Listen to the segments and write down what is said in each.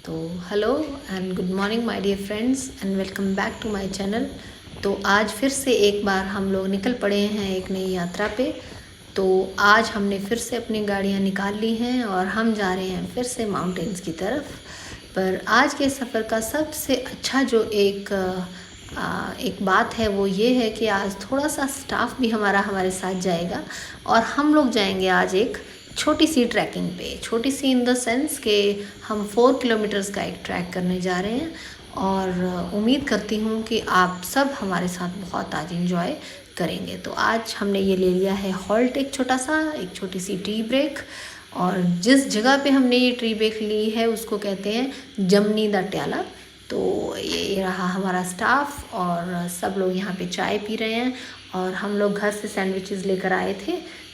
तो hello and good morning my dear friends and welcome back to my channel. तो आज फिर से एक बार हम लोग निकल पड़े हैं एक नई यात्रा पे। तो आज हमने फिर से अपनी गाड़ियाँ निकाल ली हैं और हम जा रहे हैं फिर से माउंटेन्स की तरफ। पर आज के सफ़र का सबसे अच्छा जो एक बात है वो ये है कि आज थोड़ा सा स्टाफ भी हमारा हमारे साथ जाएगा और हम लोग जाएंगे आज एक छोटी सी ट्रैकिंग पे। छोटी सी इन द सेंस कि हम 4 किलोमीटर्स का एक ट्रैक करने जा रहे हैं और उम्मीद करती हूँ कि आप सब हमारे साथ बहुत आज इंजॉय करेंगे। तो आज हमने ये ले लिया है हॉल्ट, एक छोटी सी टी ब्रेक। और जिस जगह पे हमने ये टी ब्रेक ली है उसको कहते हैं जमनी द ट्याला। तो ये रहा हमारा स्टाफ और सब लोग यहाँ पे चाय पी रहे हैं और हम लोग घर से सैंडविचेस लेकर आए थे,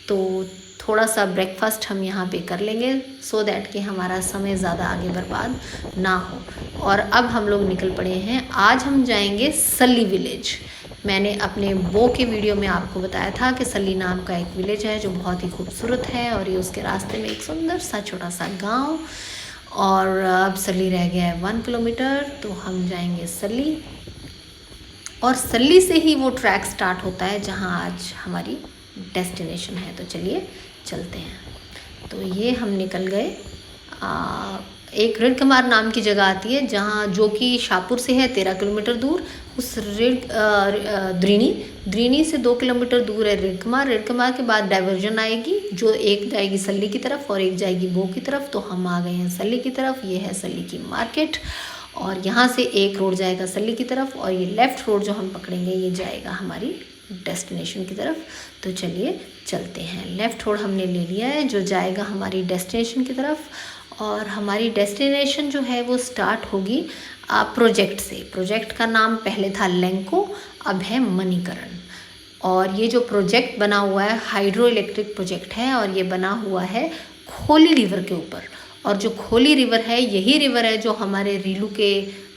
तो थोड़ा सा ब्रेकफास्ट हम यहाँ पे कर लेंगे सो दैट कि हमारा समय ज़्यादा आगे बर्बाद ना हो। और अब हम लोग निकल पड़े हैं। आज हम जाएंगे सल्ली विलेज। मैंने अपने वो के वीडियो में आपको बताया था कि सल्ली नाम का एक विलेज है जो बहुत ही खूबसूरत है और ये उसके रास्ते में एक सुंदर सा छोटा सा गांव। और अब सल्ली रह गया है 1 किलोमीटर, तो हम जाएंगे सल्ली और सल्ली से ही वो ट्रैक स्टार्ट होता है जहाँ आज हमारी डेस्टिनेशन है। तो चलिए चलते हैं। तो ये हम निकल गए। एक रिडकमार नाम की जगह आती है जहाँ, जो कि शाहपुर से है 13 किलोमीटर दूर। उस द्रीनी से 2 किलोमीटर दूर है रिडकमार के बाद डाइवर्जन आएगी जो एक जाएगी सल्ली की तरफ और एक जाएगी बो की तरफ। तो हम आ गए हैं सल्ली की तरफ। ये है सल्ली की मार्केट और यहाँ से एक रोड जाएगा सल्ली की तरफ और ये लेफ़्ट रोड जो हम पकड़ेंगे ये जाएगा हमारी डेस्टिनेशन की तरफ। तो चलिए चलते हैं। लेफ़्ट रोड हमने ले लिया है जो जाएगा हमारी डेस्टिनेशन की तरफ और हमारी डेस्टिनेशन जो है वो स्टार्ट होगी प्रोजेक्ट से। प्रोजेक्ट का नाम पहले था लेंको, अब है मणिकरण। और ये जो प्रोजेक्ट बना हुआ है हाइड्रो इलेक्ट्रिक प्रोजेक्ट है और ये बना हुआ है खोली रिवर के ऊपर। और जो खोली रिवर है यही रिवर है जो हमारे रीलू के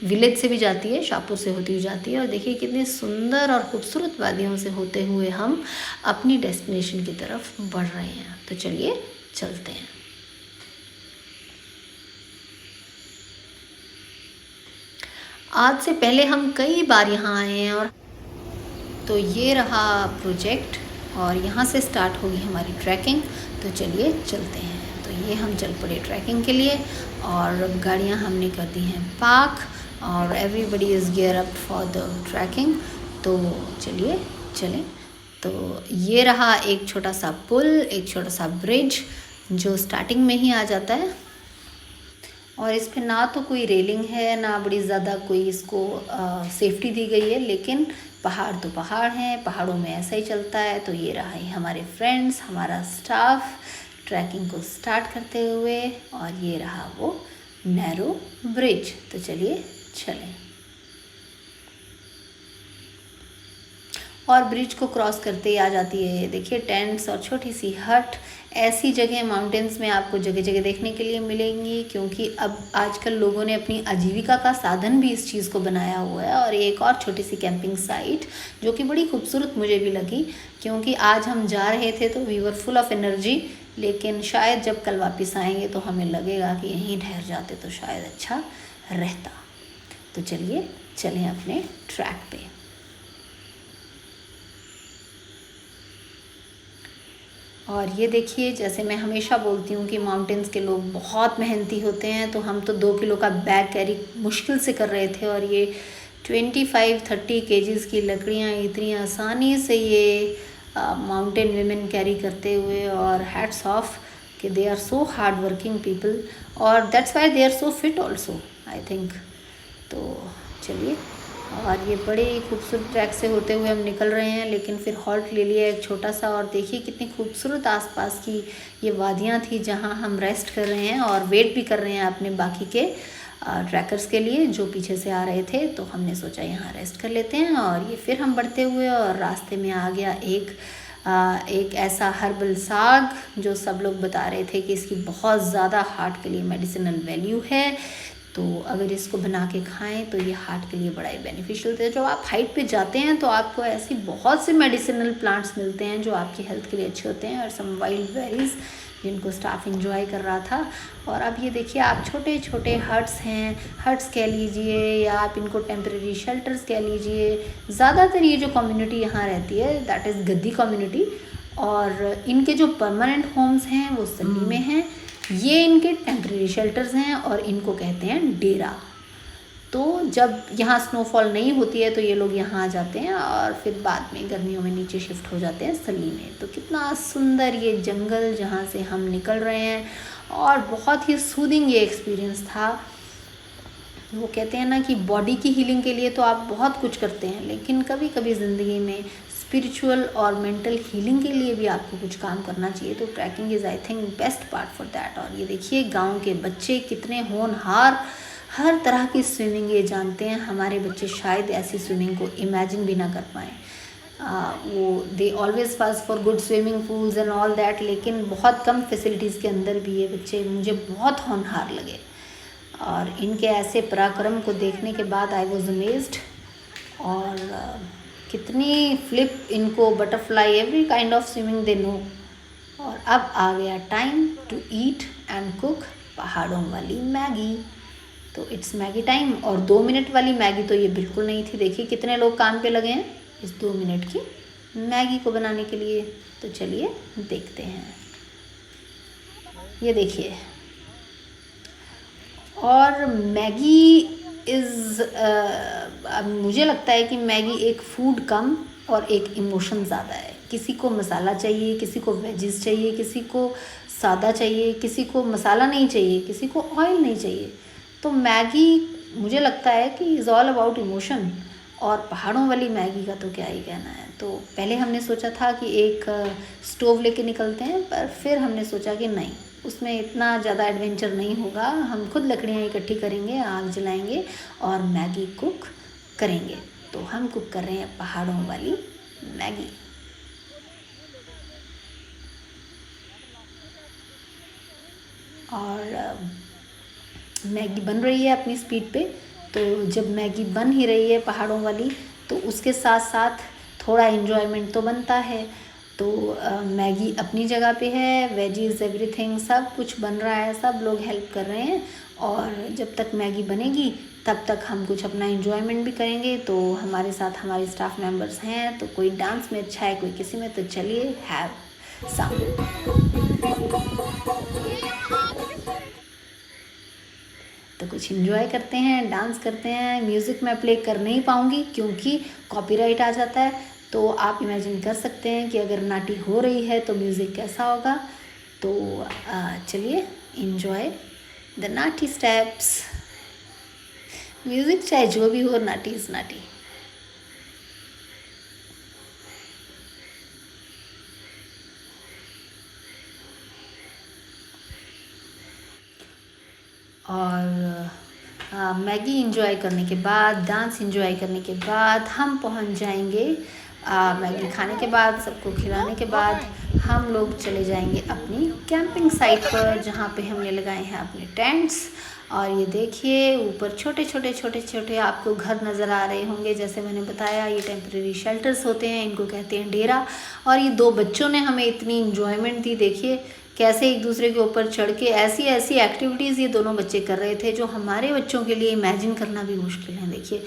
विलेज से भी जाती है, शाहपुर से होती हुई जाती है। और देखिए कितने सुंदर और खूबसूरत वादियों से होते हुए हम अपनी डेस्टिनेशन की तरफ बढ़ रहे हैं। तो चलिए चलते हैं। आज से पहले हम कई बार यहाँ आए हैं और तो ये रहा प्रोजेक्ट और यहाँ से स्टार्ट होगी हमारी ट्रैकिंग। तो चलिए चलते हैं। तो ये हम चल पड़े ट्रैकिंग के लिए और गाड़ियाँ हमने कर दी हैं पार्क और everybody is gear up for the trekking. तो चलिए चलें। तो ये रहा एक छोटा सा पुल, एक छोटा सा ब्रिज जो स्टार्टिंग में ही आ जाता है और इस पे ना तो कोई रेलिंग है ना बड़ी ज़्यादा कोई इसको सेफ्टी दी गई है, लेकिन पहाड़ तो पहाड़ हैं, पहाड़ों में ऐसा ही चलता है। तो ये रहा है हमारे फ्रेंड्स, हमारा स्टाफ ट्रैकिंग को स्टार्ट करते हुए और ये रहा वो नैरो ब्रिज। तो चलिए चलें। और ब्रिज को क्रॉस करते ही आ जाती है देखिए टेंट्स और छोटी सी हट। ऐसी जगह माउंटेन्स में आपको जगह जगह देखने के लिए मिलेंगी क्योंकि अब आजकल लोगों ने अपनी आजीविका का साधन भी इस चीज़ को बनाया हुआ है। और एक और छोटी सी कैंपिंग साइट जो कि बड़ी खूबसूरत मुझे भी लगी क्योंकि आज हम जा रहे थे तो we were full of energy, लेकिन शायद जब कल वापस आएंगे तो हमें लगेगा कि यहीं ठहर जाते तो शायद अच्छा रहता। तो चलिए चलें अपने ट्रैक पे। और ये देखिए, जैसे मैं हमेशा बोलती हूँ कि माउंटेन्स के लोग बहुत मेहनती होते हैं, तो हम तो 2 किलो का बैग कैरी मुश्किल से कर रहे थे और ये 25-30 केजीज़ की लकड़ियाँ इतनी आसानी से ये माउंटेन वीमेन कैरी करते हुए। और हैट्स ऑफ कि they are so hard working people और that's why they are so fit also I think. तो चलिए, और ये बड़े खूबसूरत ट्रैक से होते हुए हम निकल रहे हैं, लेकिन फिर हॉल्ट ले लिया एक छोटा सा। और देखिए कितनी खूबसूरत आसपास की ये वादियाँ थी जहाँ हम रेस्ट कर रहे हैं और वेट भी कर रहे हैं अपने बाकी के ट्रैकर्स के लिए जो पीछे से आ रहे थे। तो हमने सोचा यहाँ रेस्ट कर लेते हैं और ये फिर हम बढ़ते हुए और रास्ते में आ गया एक ऐसा हर्बल साग जो सब लोग बता रहे थे कि इसकी बहुत ज़्यादा हार्ट के लिए मेडिसिनल वैल्यू है। तो अगर इसको बना के खाएं तो ये हार्ट के लिए बड़ा ही बेनिफिशियल है। जब आप हाइट पे जाते हैं तो आपको ऐसी बहुत से मेडिसिनल प्लांट्स मिलते हैं जो आपकी हेल्थ के लिए अच्छे होते हैं। और सम वाइल्ड बेरीज जिनको स्टाफ एंजॉय कर रहा था। और अब ये देखिए आप छोटे छोटे हट्स हैं, हट्स कह लीजिए या आप इनको टेम्परेरी शेल्टर्स कह लीजिए। ज़्यादातर ये जो कम्युनिटी यहाँ रहती है दैट इज़ गद्दी कम्युनिटी, और इनके जो परमानेंट होम्स हैं वो सल्ली में हैं। ये इनके टेम्परेरी शेल्टर्स हैं और इनको कहते हैं डेरा। तो जब यहाँ स्नोफॉल नहीं होती है तो ये लोग यहाँ आ जाते हैं और फिर बाद में गर्मियों में नीचे शिफ्ट हो जाते हैं सल्ली में। तो कितना सुंदर ये जंगल जहाँ से हम निकल रहे हैं, और बहुत ही सूदिंग ये एक्सपीरियंस था। वो कहते हैं ना कि बॉडी की हीलिंग के लिए तो आप बहुत कुछ करते हैं, लेकिन कभी कभी ज़िंदगी में स्पिरिचुअल और मेंटल हीलिंग के लिए भी आपको कुछ काम करना चाहिए। तो trekking is I think best part for that. और ये देखिए गाँव के बच्चे कितने होनहार, हर तरह की स्विमिंग ये जानते हैं। हमारे बच्चे शायद ऐसी स्विमिंग को इमेजिन भी ना कर पाएँ। वो they always fast for good swimming pools and all that, लेकिन बहुत कम फैसिलिटीज़ के अंदर भी ये बच्चे मुझे बहुत होनहार लगे। और इनके ऐसे पराक्रम को देखने के बाद आई वॉज अमेज्ड। और कितनी फ्लिप, इनको butterfly, every kind of swimming they know. और अब आ गया time to eat and cook पहाड़ों वाली मैगी। तो इट्स मैगी टाइम। और 2 मिनट वाली मैगी तो ये बिल्कुल नहीं थी। देखिए कितने लोग काम पे लगे हैं इस 2 मिनट की मैगी को बनाने के लिए। तो चलिए देखते हैं। ये देखिए, और मैगी इज़ मुझे लगता है कि मैगी एक फूड कम और एक इमोशन ज़्यादा है। किसी को मसाला चाहिए, किसी को वेजिस चाहिए, किसी को सादा चाहिए, किसी को मसाला नहीं चाहिए, किसी को ऑयल नहीं चाहिए। तो मैगी मुझे लगता है कि इज़ ऑल अबाउट इमोशन। और पहाड़ों वाली मैगी का तो क्या ही कहना है। तो पहले हमने सोचा था कि एक स्टोव लेके निकलते हैं, पर फिर हमने सोचा कि नहीं, उसमें इतना ज़्यादा एडवेंचर नहीं होगा। हम खुद लकड़ियाँ इकट्ठी करेंगे, आग जलाएंगे और मैगी कुक करेंगे। तो हम कुक कर रहे हैं पहाड़ों वाली मैगी। और मैगी बन रही है अपनी स्पीड पे। तो जब मैगी बन ही रही है पहाड़ों वाली, तो उसके साथ साथ थोड़ा इन्जॉयमेंट तो बनता है। तो मैगी अपनी जगह पे है, वेजीज एवरीथिंग सब कुछ बन रहा है, सब लोग हेल्प कर रहे हैं। और जब तक मैगी बनेगी तब तक हम कुछ अपना इन्जॉयमेंट भी करेंगे। तो हमारे साथ हमारे स्टाफ मेंबर्स हैं, तो कोई डांस में अच्छा है, कोई किसी में, तो चलिए हैव सम। तो कुछ इन्जॉय करते हैं, डांस करते हैं। म्यूज़िक मैं प्ले कर नहीं पाऊँगी क्योंकि कॉपीराइट आ जाता है। तो आप इमेजिन कर सकते हैं कि अगर नाटी हो रही है तो म्यूज़िक कैसा होगा। तो चलिए enjoy the Nati steps. Music चाहे जो भी हो, नाटी इज़ नाटी। और मैगी इंजॉय करने के बाद, डांस इंजॉय करने के बाद हम पहुंच जाएंगे। मैगी खाने के बाद, सबको खिलाने के बाद हम लोग चले जाएंगे अपनी कैंपिंग साइट पर, जहां पे हमने लगाए हैं अपने टेंट्स। और ये देखिए ऊपर छोटे छोटे आपको घर नज़र आ रहे होंगे। जैसे मैंने बताया, ये टेम्परेरी शेल्टर्स होते हैं, इनको कहते हैं डेरा। और ये 2 बच्चों ने हमें इतनी इन्जॉयमेंट दी। देखिए कैसे एक दूसरे के ऊपर चढ़ के ऐसी एक्टिविटीज़ ये दोनों बच्चे कर रहे थे जो हमारे बच्चों के लिए इमेजिन करना भी मुश्किल है। देखिए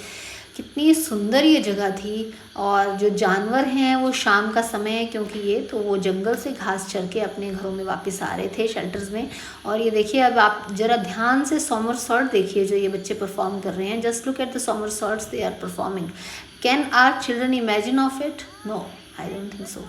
कितनी सुंदर ये जगह थी। और जो जानवर हैं वो शाम का समय है क्योंकि ये तो वो जंगल से घास चर के अपने घरों में वापस आ रहे थे शेल्टर्स में। और ये देखिए, अब आप ज़रा ध्यान से सोमरसॉल्ट देखिए जो ये बच्चे परफॉर्म कर रहे हैं। Just look at the somersaults they are performing. Can our children imagine of it? No, I don't think so.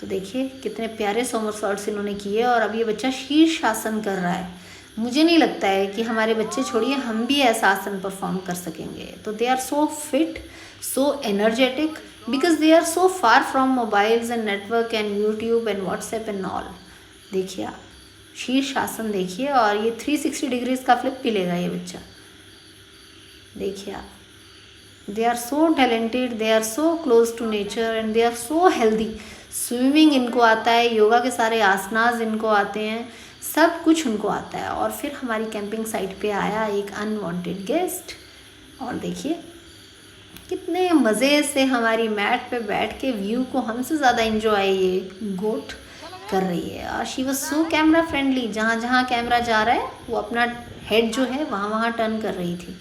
तो देखिए कितने प्यारे सोमरसॉल्ट्स इन्होंने किए। और अब ये बच्चा शीर्षासन कर रहा है। मुझे नहीं लगता है कि हमारे बच्चे, छोड़िए, हम भी ऐसा आसन परफॉर्म कर सकेंगे। तो they are so fit, so energetic, because they are so far from mobiles and network and YouTube and WhatsApp and all. देखिए आप शीर्षासन देखिए, और ये 360 डिग्रीज का फ्लिप भी लेगा ये बच्चा। देखिए आप, they are so talented, they are so close to nature and they are so healthy. Swimming इनको आता है, योगा के सारे आसनास इनको आते हैं, सब कुछ उनको आता है। और फिर हमारी कैंपिंग साइट पे आया एक अनवांटेड गेस्ट, और देखिए कितने मज़े से हमारी मैट पे बैठ के व्यू को हमसे ज़्यादा एंजॉय ये गोट कर रही है। और she was so camera friendly, जहाँ जहाँ कैमरा जा रहा है वो अपना हेड जो है वहाँ वहाँ टर्न कर रही थी।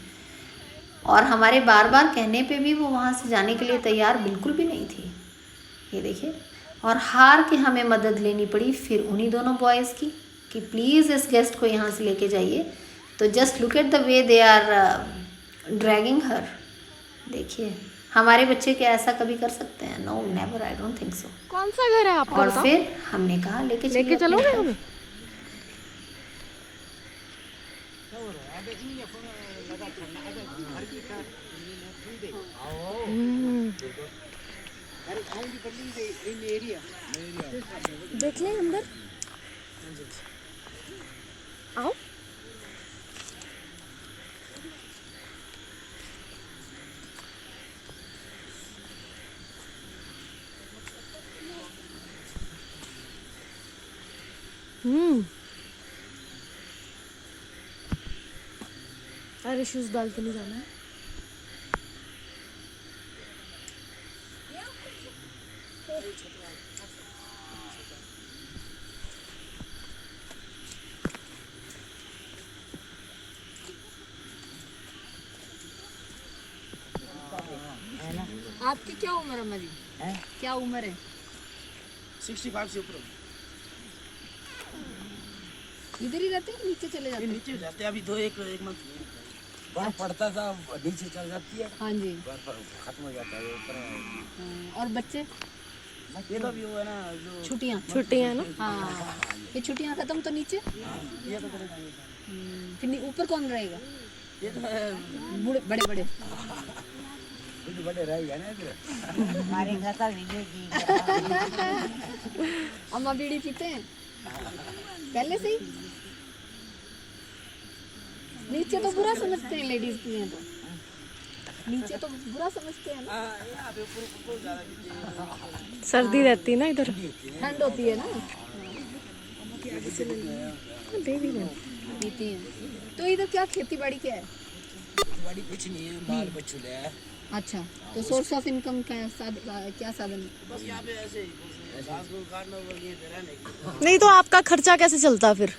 और हमारे बार बार कहने पे भी वो वहाँ से जाने के लिए तैयार बिल्कुल भी नहीं थी। ये देखिए, और हार के हमें मदद लेनी पड़ी फिर उन्हीं दोनों बॉयज़ की कि प्लीज़ इस गेस्ट को यहाँ से लेके जाइए। तो just look at the way they are dragging her. देखिए, हमारे बच्चे क्या ऐसा कभी कर सकते हैं? No, never, I don't think so. कौन सा घर है आपका? और फिर हमने कहा लेके चलोगे हमें? देख लें अंदर, आओ। अरे शूज डाल के नहीं जाना है। आपकी क्या उम्र है मरी? क्या उम्र है? 65 से ऊपर। इधर ही रहते हैं, नीचे चले जाते हैं? नीचे जाते हैं अभी एक मंथ बर्फ पड़ता था, नीचे चल जाती है। हाँ जी, बर्फ खत्म हो जाता है ऊपर। और बच्चे? ये तो भी वो है ना जो छुट्टियाँ ना। हाँ, ये छुट्टियाँ खत्म तो नीचे, ये तो फिर ऊपर कौन रहेगा? ये तो बूढ़े बड़े बड़े बड़े रहेगा ना इधर। हमारे घर का अम्मा बीड़ी पीते हैं पहले से ही? नीचे तो बुरा समझते हैं, लेडीज पिए तो नीचे तो बुरा समझते हैं ना। सर्दी रहती है ना इधर, ठंड होती है ना, पीती हैं। तो इधर क्या खेती बाड़ी क्या है? बड़ी कुछ नहीं है, माल बछुल है। अच्छा, तो सोर्स ऑफ इनकम क्या साधन है? बस यहाँ पे ऐसे नहीं तो आपका खर्चा कैसे चलता फिर?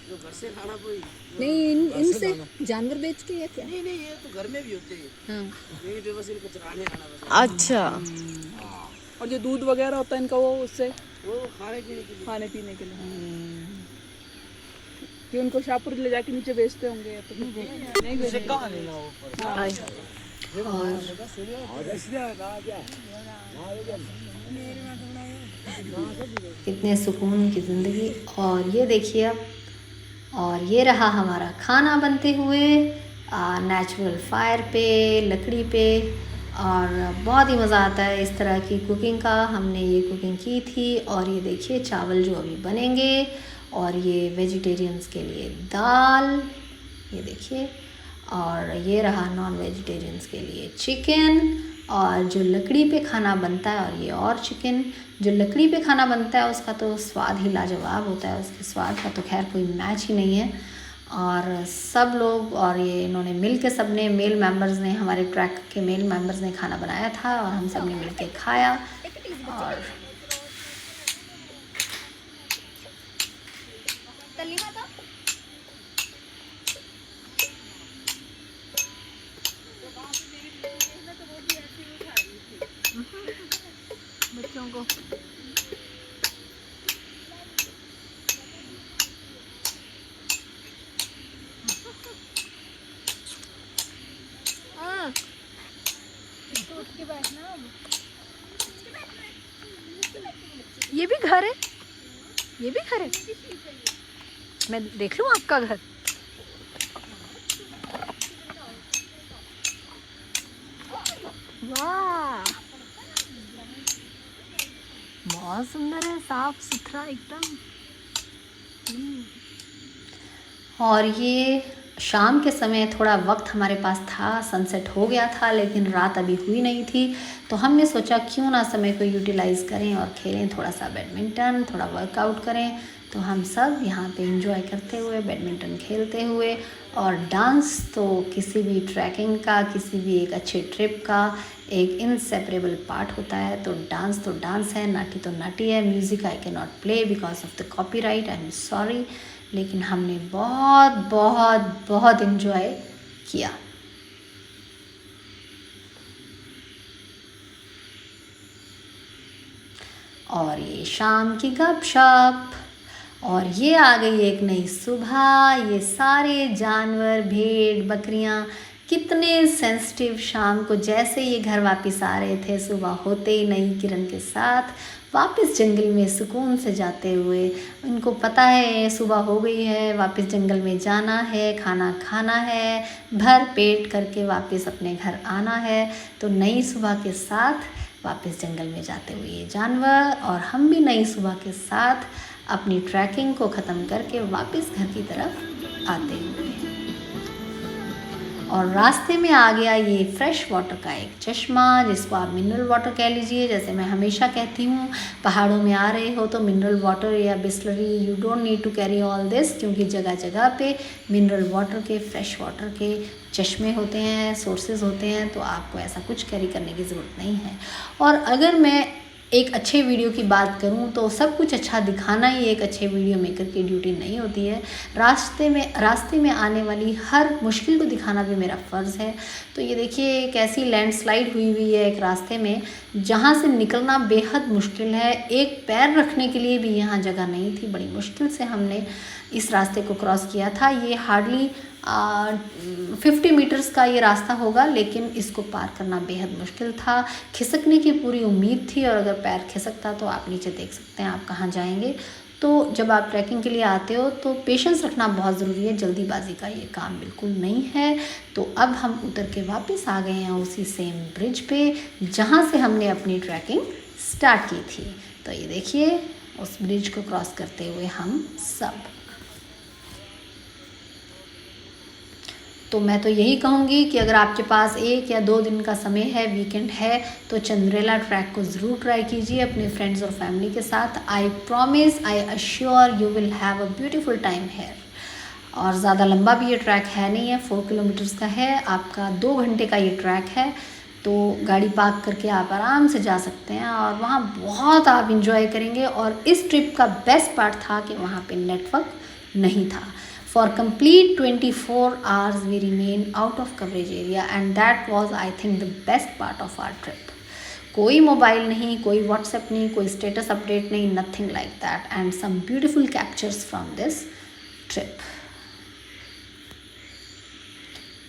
जो घर से खाना कोई नहीं, इनसे जानवर बेच के या क्या? नहीं, ये तो घर में भी होते हैं। हाँ। यही पे बस इनको चराने खाना बस। अच्छा, और जो दूध वगैरह होता है इनका वो उससे वो खाने पीने के लिए कि उनको शाहपुर ले जाके नीचे बेचते होंगे या तो नहीं बेचते। कहाँ लेना वो कितने सुकून की ज़िंदगी। और ये देखिए अब, और ये रहा हमारा खाना बनते हुए नेचुरल फायर पे, लकड़ी पे। और बहुत ही मज़ा आता है इस तरह की कुकिंग का। हमने ये कुकिंग की थी। और ये देखिए चावल जो अभी बनेंगे, और ये वेजिटेरियंस के लिए दाल, ये देखिए। और ये रहा नॉन वेजिटेरियंस के लिए चिकन। और जो लकड़ी पे खाना बनता है, और ये और चिकन। जो लकड़ी पे खाना बनता है उसका तो स्वाद ही लाजवाब होता है, उसके स्वाद का तो खैर कोई मैच ही नहीं है। और सब लोग, और ये इन्होंने मिल के, सब ने मेल मेंबर्स ने, हमारे ट्रैक के मेल मेंबर्स ने खाना बनाया था, और हम सब ने मिल के खाया। और बच्चों को ये भी घर है, ये भी घर है। मैं देख लूं आपका घर? वाह, बहुत सुंदर है, साफ सुथरा एकदम। और ये शाम के समय थोड़ा वक्त हमारे पास था, सनसेट हो गया था, लेकिन रात अभी हुई नहीं थी। तो हमने सोचा क्यों ना समय को यूटिलाइज़ करें और खेलें, थोड़ा सा बैडमिंटन, थोड़ा वर्कआउट करें। तो हम सब यहाँ पे एंजॉय करते हुए, बैडमिंटन खेलते हुए, और डांस तो किसी भी ट्रैकिंग का, किसी भी एक अच्छे ट्रिप का एक इनसेपरेबल पार्ट होता है। तो डांस है, नाटी तो नाटी है। Music I can not play because of the copyright, I am sorry, लेकिन हमने बहुत बहुत बहुत इन्जॉय किया। और ये शाम की गपशप, और ये आ गई एक नई सुबह। ये सारे जानवर, भेड़, बकरियां कितने सेंसिटिव, शाम को जैसे ये घर वापस आ रहे थे, सुबह होते ही नई किरण के साथ वापस जंगल में सुकून से जाते हुए, इनको पता है सुबह हो गई है, वापस जंगल में जाना है, खाना खाना है, भर पेट करके वापस अपने घर आना है। तो नई सुबह के साथ वापस जंगल में जाते हुए ये जानवर, और हम भी नई सुबह के साथ अपनी ट्रैकिंग को ख़त्म करके वापस घर की तरफ आते हुए, और रास्ते में आ गया ये फ्रेश वाटर का एक चश्मा, जिसको आप मिनरल वाटर कह लीजिए। जैसे मैं हमेशा कहती हूँ, पहाड़ों में आ रहे हो तो मिनरल वाटर या Bisleri, you don't need to carry all this, क्योंकि जगह जगह पे मिनरल वाटर के, फ्रेश वाटर के चश्मे होते हैं, सोर्सेज होते हैं, तो आपको ऐसा कुछ कैरी करने की ज़रूरत नहीं है। और अगर मैं एक अच्छे वीडियो की बात करूं तो सब कुछ अच्छा दिखाना ही एक अच्छे वीडियो मेकर की ड्यूटी नहीं होती है। रास्ते में आने वाली हर मुश्किल को दिखाना भी मेरा फ़र्ज़ है। तो ये देखिए कैसी लैंडस्लाइड हुई है एक रास्ते में, जहाँ से निकलना बेहद मुश्किल है। एक पैर रखने के लिए भी यहाँ जगह नहीं थी, बड़ी मुश्किल से हमने इस रास्ते को क्रॉस किया था। ये हार्डली 50 मीटर्स का ये रास्ता होगा, लेकिन इसको पार करना बेहद मुश्किल था। खिसकने की पूरी उम्मीद थी, और अगर पैर खिसकता तो आप नीचे देख सकते हैं आप कहाँ जाएंगे। तो जब आप ट्रैकिंग के लिए आते हो तो पेशेंस रखना बहुत ज़रूरी है, जल्दीबाजी का ये काम बिल्कुल नहीं है। तो अब हम उतर के वापस आ गए हैं उसी सेम ब्रिज पे जहाँ से हमने अपनी ट्रैकिंग स्टार्ट की थी। तो ये देखिए उस ब्रिज को क्रॉस करते हुए हम सब, तो मैं तो यही कहूँगी कि अगर आपके पास 1 या 2 दिन का समय है, वीकेंड है, तो चंद्रेला ट्रैक को ज़रूर ट्राई कीजिए अपने फ्रेंड्स और फैमिली के साथ। I promise, I assure you will have a beautiful time here. और ज़्यादा लंबा भी ये ट्रैक है नहीं है, 4 किलोमीटर्स का है, आपका 2 घंटे का ये ट्रैक है। तो गाड़ी पार्क करके आप आराम से जा सकते हैं, और वहाँ बहुत आप इंजॉय करेंगे। और इस ट्रिप का बेस्ट पार्ट था कि वहाँ पे नेटवर्क नहीं था। For complete 24 hours we remained out of coverage area, and that was I think the best part of our trip. कोई मोबाइल नहीं, कोई व्हाट्सएप नहीं, कोई स्टेटस अपडेट नहीं, nothing like that, and some beautiful captures from this trip.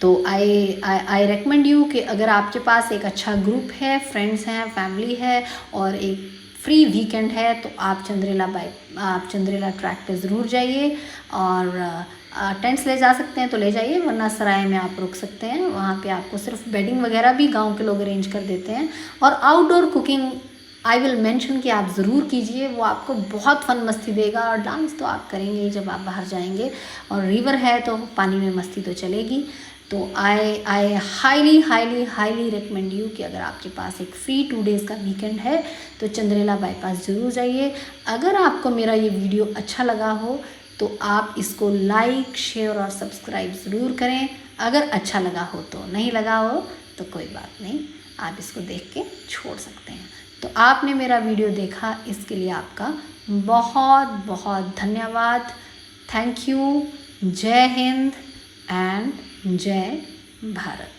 तो I recommend you कि अगर आपके पास एक अच्छा ग्रुप है, फ्रेंड्स हैं, फैमिली है, और एक फ्री वीकेंड है, तो आप चंद्रेला ट्रैक पे ज़रूर जाइए। और टेंट्स ले जा सकते हैं तो ले जाइए, वरना सराय में आप रुक सकते हैं। वहाँ पे आपको सिर्फ बेडिंग वगैरह भी गांव के लोग अरेंज कर देते हैं। और outdoor cooking I will mention कि आप ज़रूर कीजिए, वो आपको बहुत फन मस्ती देगा। और डांस तो आप करेंगे ही जब आप बाहर जाएंगे, और रिवर है तो पानी में मस्ती तो चलेगी। तो आई हाईली रिकमेंड यू कि अगर आपके पास एक फ्री 2 डेज़ का वीकेंड है तो चंद्रेला बाईपास ज़रूर जाइए। अगर आपको मेरा ये वीडियो अच्छा लगा हो तो आप इसको लाइक, शेयर और सब्सक्राइब ज़रूर करें। अगर अच्छा लगा हो तो, नहीं लगा हो तो कोई बात नहीं, आप इसको देख के छोड़ सकते हैं। तो आपने मेरा वीडियो देखा, इसके लिए आपका बहुत बहुत धन्यवाद। Thank you. जय हिंद एंड जय भारत।